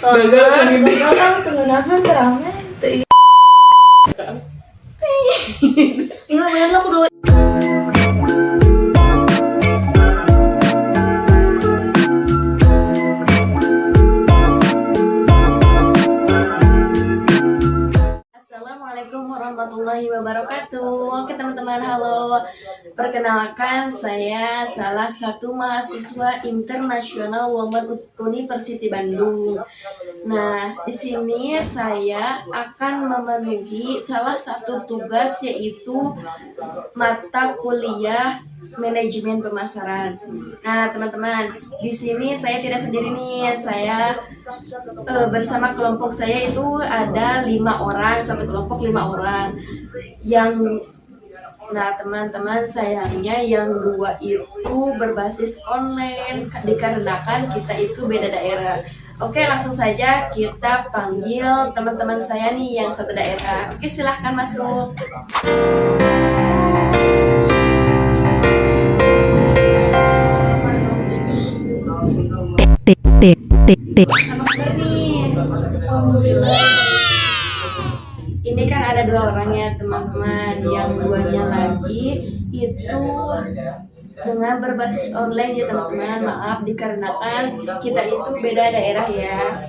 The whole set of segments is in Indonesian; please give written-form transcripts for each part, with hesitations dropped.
Gagal kan ini. Gagal tengeunahan rame teu ieu. Ieu mah bener lah kudu. Assalamualaikum warahmatullahi wabarakatuh. Oke teman-teman, halo. Perkenalkan, saya salah satu mahasiswa internasional Women University Bandung. Nah, di sini saya akan memenuhi salah satu tugas, yaitu mata kuliah manajemen pemasaran. Nah, teman-teman, di sini saya tidak sendiri nih. Saya bersama kelompok saya itu ada 5 orang, satu kelompok 5 orang. Nah, teman-teman, sayangnya yang 2 itu berbasis online dikarenakan kita itu beda daerah. Oke, langsung saja kita panggil teman-teman saya nih yang satu daerah. Oke, silahkan masuk. Apa kabar nih? Alhamdulillah. Ini kan ada 2 orang ya teman-teman. Yang 2-nya lagi itu dengan berbasis online ya teman-teman. Maaf dikarenakan kita itu beda daerah ya.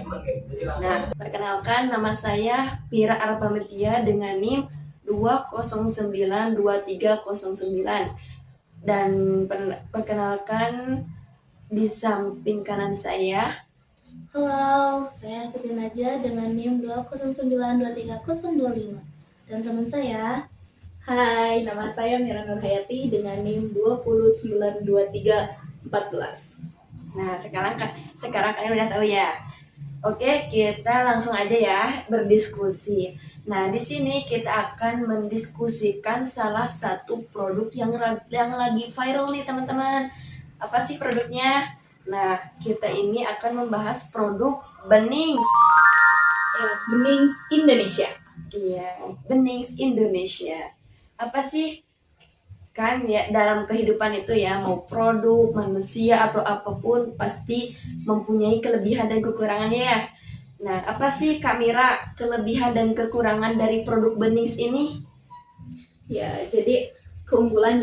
Nah, perkenalkan, nama saya Pira Arpametia dengan NIM 2092309. Dan perkenalkan, di samping kanan saya Halo, saya Siti Naja dengan NIM 209230025. Dan teman saya, Hai, nama saya Mira Nurhayati dengan NIM 2092314. Nah, sekarang kalian udah tahu ya. Oke, kita langsung aja ya berdiskusi. Nah, di sini kita akan mendiskusikan salah satu produk yang lagi viral nih, teman-teman. Apa sih produknya? Nah, kita ini akan membahas produk Benings. Benings Indonesia. Iya, Benings Indonesia. Apa sih? Kan ya, dalam kehidupan itu ya, mau produk, manusia, atau apapun pasti mempunyai kelebihan dan kekurangannya ya. Nah, apa sih Kak Mira kelebihan dan kekurangan dari produk Benings ini? Ya, jadi keunggulan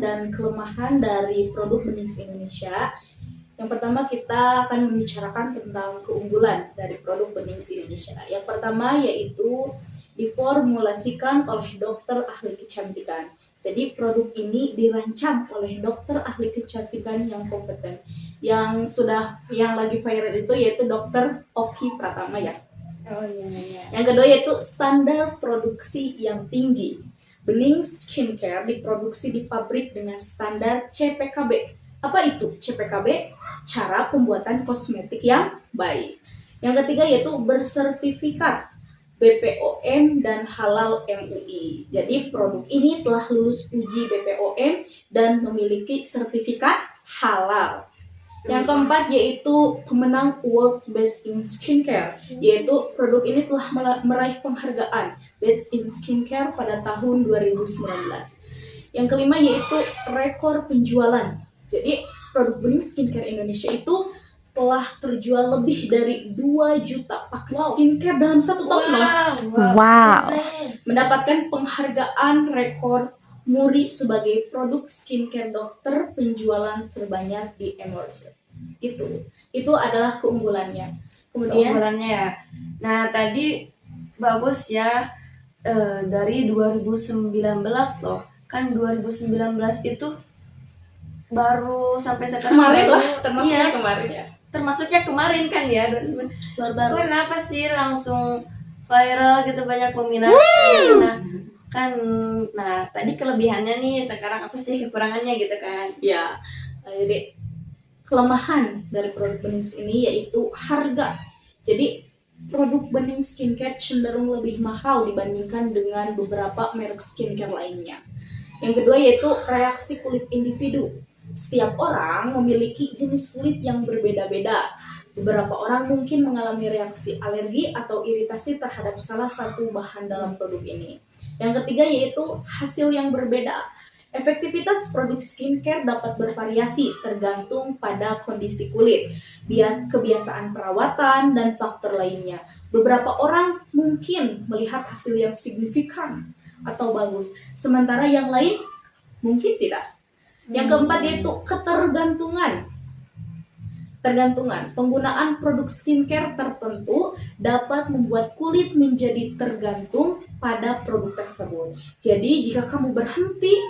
dan kelemahan dari produk Benings Indonesia. Yang pertama kita akan membicarakan tentang keunggulan dari produk Benings Indonesia. Yang pertama yaitu diformulasikan oleh dokter ahli kecantikan. Jadi produk ini dirancang oleh dokter ahli kecantikan yang kompeten. Yang lagi viral itu yaitu Dokter Oki Pratama ya. Oh iya. Yang kedua yaitu standar produksi yang tinggi. Benings Skincare diproduksi di pabrik dengan standar CPKB. Apa itu CPKB? Cara pembuatan kosmetik yang baik. Yang ketiga yaitu bersertifikat BPOM dan halal MUI. Jadi produk ini telah lulus uji BPOM dan memiliki sertifikat halal. Yang keempat yaitu pemenang World's Best in Skincare, yaitu produk ini telah meraih penghargaan Best in Skincare pada tahun 2019. Yang kelima yaitu rekor penjualan. Jadi produk Benings Skincare Indonesia itu telah terjual lebih dari 2 juta paket skincare dalam 1 tahun loh. wow. Mendapatkan penghargaan rekor Muri sebagai produk skincare dokter penjualan terbanyak di Emerson. Itu adalah keunggulannya. Kemudian Keunggulannya ya. Nah, tadi bagus ya, dari 2019 loh. Kan 2019 itu baru sampai sekarang kemarin baru, lah, termasuknya iya, kemarin ya. termasuknya kemarin kan ya, 2019. Baru-baru. Kenapa sih langsung viral gitu, banyak peminat? Nah, tadi kelebihannya nih, sekarang apa sih kekurangannya gitu kan? Ya, jadi kelemahan dari produk Benings ini yaitu harga. Jadi produk Benings Skincare cenderung lebih mahal dibandingkan dengan beberapa merek skincare lainnya. Yang kedua yaitu reaksi kulit individu. Setiap orang memiliki jenis kulit yang berbeda-beda. Beberapa orang mungkin mengalami reaksi alergi atau iritasi terhadap salah satu bahan dalam produk ini. Yang ketiga yaitu hasil yang berbeda. Efektivitas produk skincare dapat bervariasi tergantung pada kondisi kulit. kebiasaan perawatan, dan faktor lainnya. Beberapa orang mungkin melihat hasil yang signifikan atau bagus, sementara yang lain mungkin tidak. Yang keempat yaitu ketergantungan. Penggunaan produk skincare tertentu dapat membuat kulit menjadi tergantung pada produk tersebut. Jadi jika kamu berhenti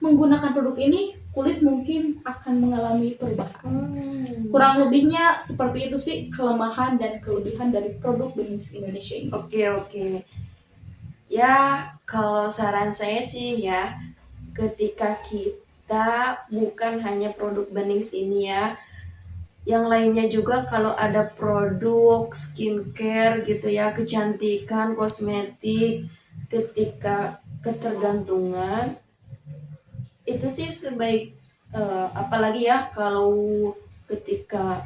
menggunakan produk ini, kulit mungkin akan mengalami perubahan. Kurang lebihnya seperti itu sih kelemahan dan kelebihan dari produk Benings Indonesia ini. Oke. Ya, kalau saran saya sih ya, ketika kita bukan hanya produk Benings ini ya, yang lainnya juga kalau ada produk skincare gitu ya, kecantikan, kosmetik, ketika ketergantungan, itu sih sebaik apalagi ya kalau ketika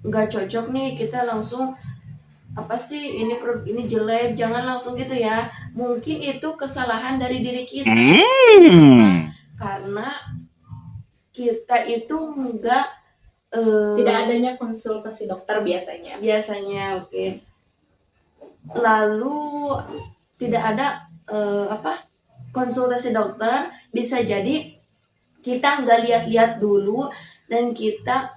nggak cocok nih kita langsung apa sih ini produk ini jelek, jangan langsung gitu ya. Mungkin itu kesalahan dari diri kita. Karena kita itu nggak Tidak adanya konsultasi dokter biasanya. Oke. Lalu tidak ada konsultasi dokter, bisa jadi kita nggak lihat-lihat dulu dan kita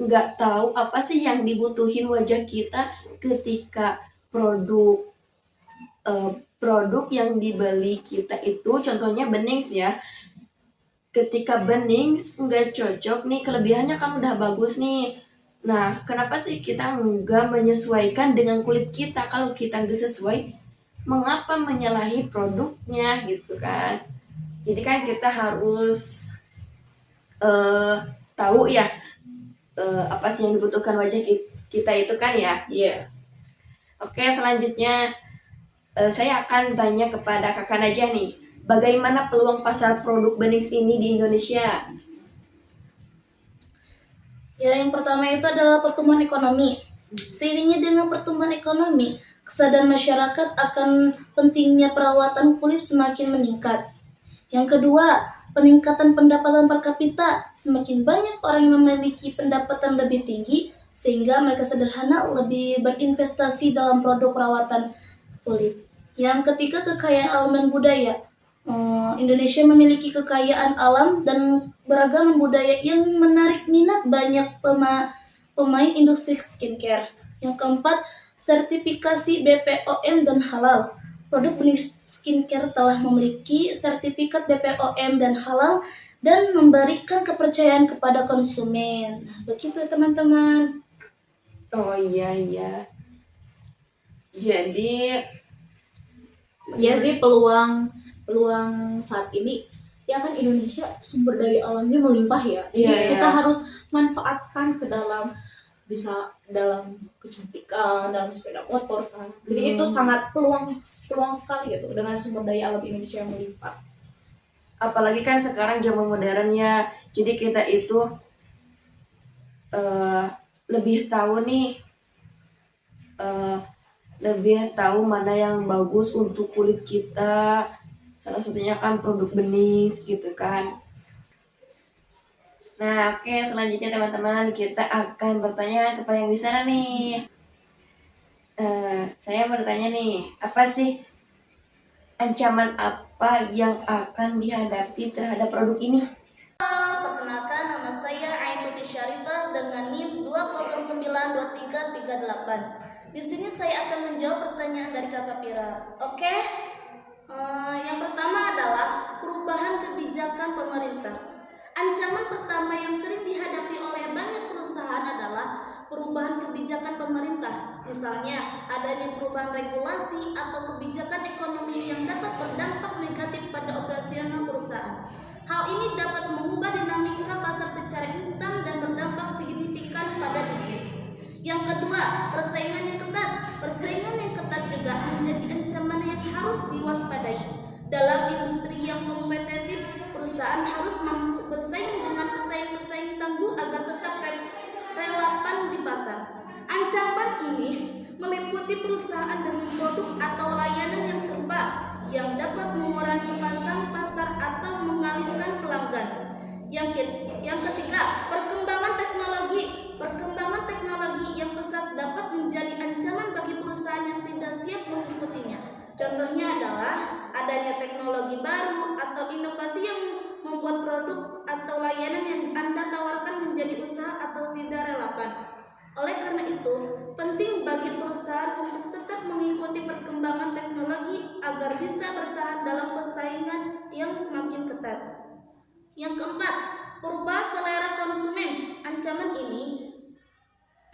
nggak tahu apa sih yang dibutuhin wajah kita ketika produk yang dibeli kita itu, contohnya Benings ya. Ketika Benings nggak cocok nih, kelebihannya kan udah bagus nih. Nah, kenapa sih kita nggak menyesuaikan dengan kulit kita? Kalau kita nggak sesuai, mengapa menyalahi produknya gitu kan? Jadi kan kita harus tahu ya apa sih yang dibutuhkan wajah kita itu kan ya. Iya. Oke, selanjutnya saya akan tanya kepada Kakak Najah nih. Bagaimana peluang pasar produk Benings ini di Indonesia? Ya, yang pertama itu adalah pertumbuhan ekonomi. Seiringnya dengan pertumbuhan ekonomi, kesadaran masyarakat akan pentingnya perawatan kulit semakin meningkat. Yang kedua, peningkatan pendapatan per kapita. Semakin banyak orang yang memiliki pendapatan lebih tinggi, sehingga mereka sederhana lebih berinvestasi dalam produk perawatan kulit. Yang ketiga, kekayaan alam dan budaya. Indonesia memiliki kekayaan alam dan beragaman budaya yang menarik minat banyak pemain industri skincare. Yang keempat, sertifikasi BPOM dan halal. Produk Benings Skincare telah memiliki sertifikat BPOM dan halal dan memberikan kepercayaan kepada konsumen. Nah, begitu teman-teman. Oh iya. Jadi Ya sih peluang saat ini ya kan Indonesia sumber daya alamnya melimpah ya. Jadi Iya. kita harus manfaatkan ke dalam kecantikan, dalam sepeda motor kan. Jadi itu sangat peluang sekali gitu dengan sumber daya alam Indonesia yang melimpah. apalagi kan sekarang zaman modernnya, jadi kita itu lebih tahu nih, lebih tahu mana yang bagus untuk kulit kita. Salah satunya kan produk Benings gitu kan. Nah, oke, selanjutnya teman-teman kita akan bertanya kepada yang di sana nih. Saya bertanya nih, apa sih ancaman apa yang akan dihadapi terhadap produk ini? Perkenalkan, nama saya Aituti Syarifah dengan NIM 2092338. Di sini saya akan menjawab pertanyaan dari Kakak Pira. Oke? Yang pertama adalah perubahan kebijakan pemerintah. Ancaman pertama yang sering dihadapi oleh banyak perusahaan adalah perubahan kebijakan pemerintah. Misalnya, adanya perubahan regulasi atau kebijakan ekonomi yang dapat berdampak negatif pada operasional perusahaan. Hal ini dapat mengubah dinamika pasar secara instan dan berdampak signifikan pada bisnis. Yang kedua, persaingan yang ketat. Persaingan yang ketat juga menjadi ancaman yang harus diwaspadai. Dalam industri yang kompetitif, perusahaan harus mampu bersaing dengan pesaing-pesaing tangguh agar tetap relevan di pasar. Ancaman ini meliputi perusahaan dengan produk atau layanan yang serupa yang dapat mengurangi pasar atau mengalihkan pelanggan. Yang ketiga, perkembangan teknologi. Perkembangan teknologi yang pesat dapat menjadi ancaman bagi perusahaan yang tidak siap mengikutinya. Contohnya adalah adanya teknologi baru atau inovasi yang membuat produk atau layanan yang Anda tawarkan menjadi usaha atau tidak relevan. Oleh karena itu, penting bagi perusahaan untuk tetap mengikuti perkembangan teknologi agar bisa bertahan dalam persaingan yang semakin ketat. Yang keempat, perubahan selera konsumen.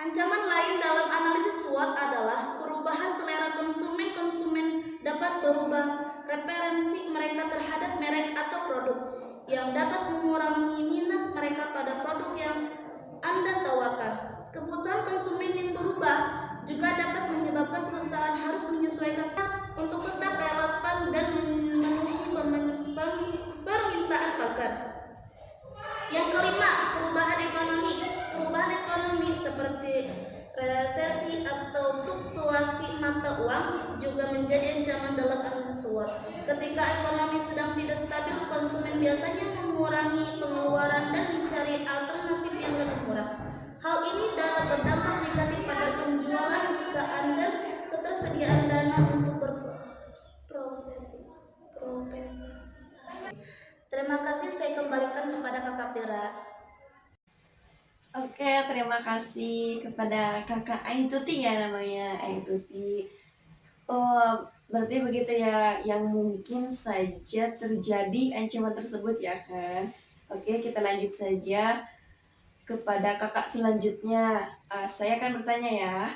Ancaman lain dalam analisis SWOT adalah perubahan selera konsumen. Konsumen dapat berubah preferensi mereka terhadap merek atau produk, yang dapat mengurangi minat mereka pada produk yang Anda tawarkan. Kebutuhan konsumen yang berubah juga dapat menyebabkan perusahaan harus menyesuaikan untuk tetap relevan dan memenuhi permintaan pasar. Yang kelima, perubahan ekonomi. Perubahan ekonomi seperti resesi atau fluktuasi mata uang juga menjadi ancaman dalam analisis SWOT. Ketika ekonomi sedang tidak stabil, konsumen biasanya mengurangi pengeluaran dan mencari alternatif yang lebih murah. Hal ini dapat berdampak negatif pada penjualan perusahaan dan ketersediaan dana untuk berproses. Terima kasih, saya kembalikan kepada Kakak Pira. Oke, terima kasih kepada Kakak Aituti ya namanya, Aituti. Oh, berarti begitu ya, yang mungkin saja terjadi ancaman tersebut ya kan. Oke, kita lanjut saja kepada kakak selanjutnya. Saya akan bertanya ya,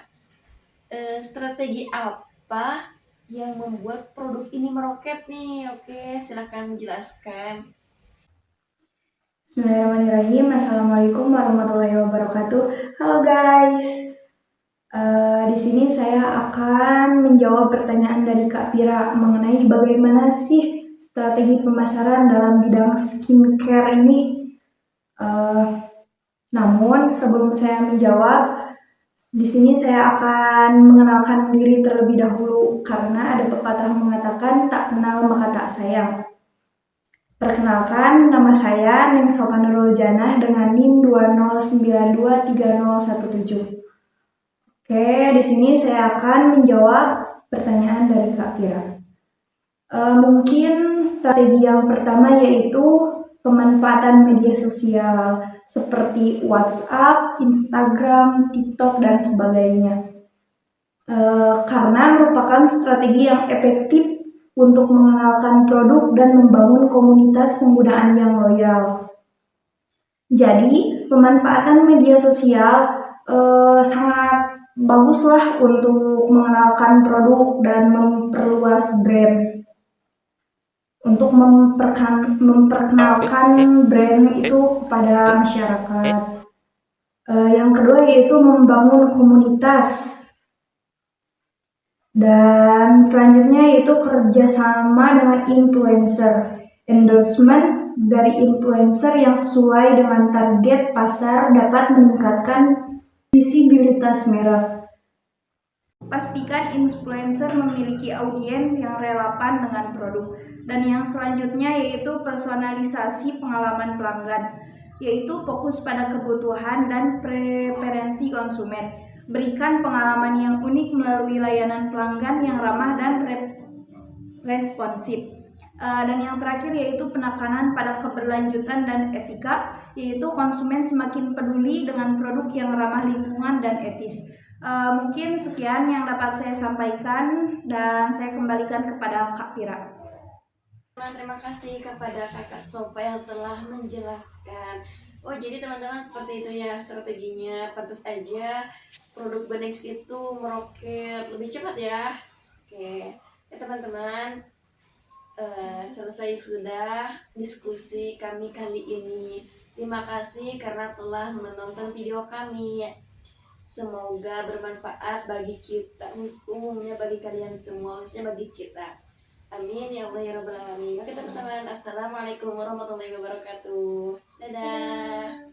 strategi apa yang membuat produk ini meroket nih? Oke, silahkan menjelaskan. Bismillahirrahmanirrahim. Assalamualaikum warahmatullahi wabarakatuh. Halo guys. Di sini saya akan menjawab pertanyaan dari Kak Pira mengenai bagaimana sih strategi pemasaran dalam bidang skincare ini. Namun sebelum saya menjawab, di sini saya akan mengenalkan diri terlebih dahulu karena ada pepatah mengatakan tak kenal maka tak sayang. Perkenalkan, nama saya Ning Sopanurul Janah dengan NIM 209230117. Oke, di sini saya akan menjawab pertanyaan dari Kak Pira. Mungkin strategi yang pertama yaitu pemanfaatan media sosial seperti WhatsApp, Instagram, TikTok, dan sebagainya. Karena merupakan strategi yang efektif untuk mengenalkan produk dan membangun komunitas penggunaan yang loyal. Jadi, pemanfaatan media sosial sangat baguslah untuk mengenalkan produk dan memperluas brand. Untuk memperkenalkan brand itu kepada masyarakat. Yang kedua yaitu membangun komunitas. Dan selanjutnya yaitu kerjasama dengan influencer. Endorsement dari influencer yang sesuai dengan target pasar dapat meningkatkan visibilitas merek. Pastikan influencer memiliki audiens yang relevan dengan produk. Dan yang selanjutnya yaitu personalisasi pengalaman pelanggan, yaitu fokus pada kebutuhan dan preferensi konsumen. Berikan pengalaman yang unik melalui layanan pelanggan yang ramah dan responsif. Dan yang terakhir yaitu penekanan pada keberlanjutan dan etika, yaitu konsumen semakin peduli dengan produk yang ramah lingkungan dan etis. Mungkin sekian yang dapat saya sampaikan dan saya kembalikan kepada Kak Pira. Terima kasih kepada kakak Sopa yang telah menjelaskan. Oh, jadi teman-teman seperti itu ya strateginya. Pantas aja produk Benex itu meroket lebih cepat ya. Oke, ya teman-teman, selesai sudah diskusi kami kali ini. Terima kasih karena telah menonton video kami. Semoga bermanfaat bagi kita, umumnya bagi kalian semua, khususnya bagi kita. Amin ya Allah ya Rabbal Alamin. Oke teman-teman, assalamualaikum warahmatullahi wabarakatuh. Dadah.